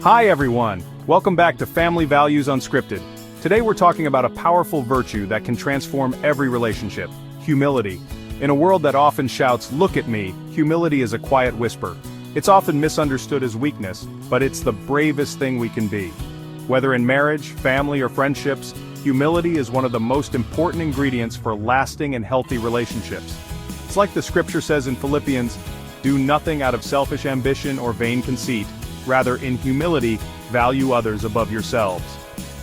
Hi everyone! Welcome back to Family Values Unscripted. Today we're talking about a powerful virtue that can transform every relationship: humility. In a world that often shouts, "Look at me," humility is a quiet whisper. It's often misunderstood as weakness, but it's the bravest thing we can be. Whether in marriage, family, or friendships, humility is one of the most important ingredients for lasting and healthy relationships. It's like the scripture says in Philippians, "Do nothing out of selfish ambition or vain conceit. Rather, in humility, value others above yourselves."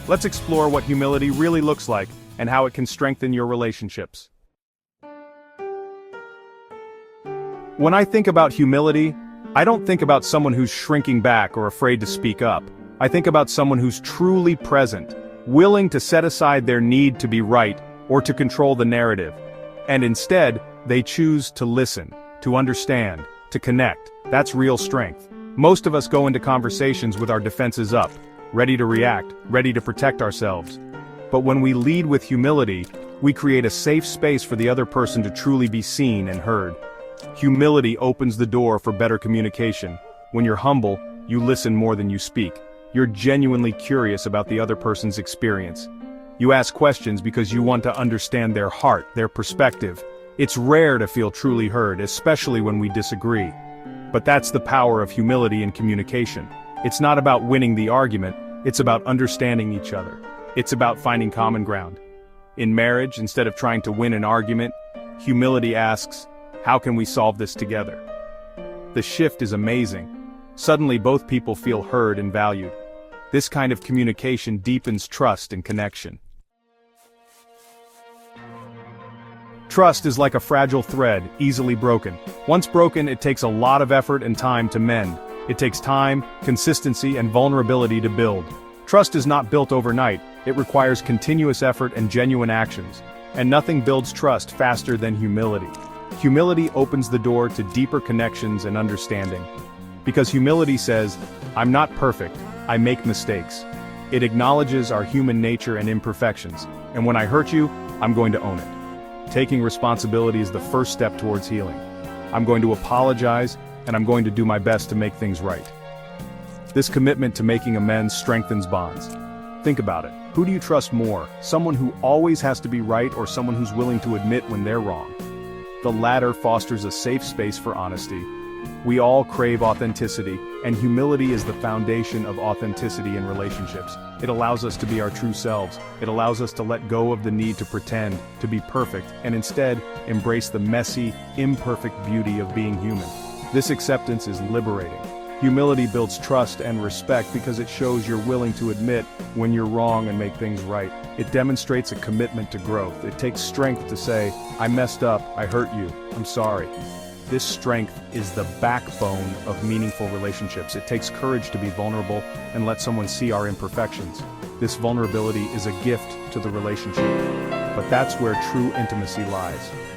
Let's explore what humility really looks like and how it can strengthen your relationships. When I think about humility, I don't think about someone who's shrinking back or afraid to speak up. I think about someone who's truly present, willing to set aside their need to be right or to control the narrative. And instead, they choose to listen, to understand, to connect. That's real strength. Most of us go into conversations with our defenses up, ready to react, ready to protect ourselves. But when we lead with humility, we create a safe space for the other person to truly be seen and heard. Humility opens the door for better communication. When you're humble, you listen more than you speak. You're genuinely curious about the other person's experience. You ask questions because you want to understand their heart, their perspective. It's rare to feel truly heard, especially when we disagree. But that's the power of humility in communication. It's not about winning the argument, it's about understanding each other. It's about finding common ground. In marriage, instead of trying to win an argument, humility asks, how can we solve this together? The shift is amazing. Suddenly both people feel heard and valued. This kind of communication deepens trust and connection. Trust is like a fragile thread, easily broken. Once broken, it takes a lot of effort and time to mend. It takes time, consistency, and vulnerability to build. Trust is not built overnight. It requires continuous effort and genuine actions. And nothing builds trust faster than humility. Humility opens the door to deeper connections and understanding. Because humility says, I'm not perfect, I make mistakes. It acknowledges our human nature and imperfections. And when I hurt you, I'm going to own it. Taking responsibility is the first step towards healing. I'm going to apologize, and I'm going to do my best to make things right. This commitment to making amends strengthens bonds. Think about it. Who do you trust more? Someone who always has to be right, or someone who's willing to admit when they're wrong? The latter fosters a safe space for honesty. We all crave authenticity, and humility is the foundation of authenticity in relationships. It allows us to be our true selves. It allows us to let go of the need to pretend, to be perfect, and instead, embrace the messy, imperfect beauty of being human. This acceptance is liberating. Humility builds trust and respect because it shows you're willing to admit when you're wrong and make things right. It demonstrates a commitment to growth. It takes strength to say, I messed up, I hurt you, I'm sorry. This strength is the backbone of meaningful relationships. It takes courage to be vulnerable and let someone see our imperfections. This vulnerability is a gift to the relationship. But that's where true intimacy lies.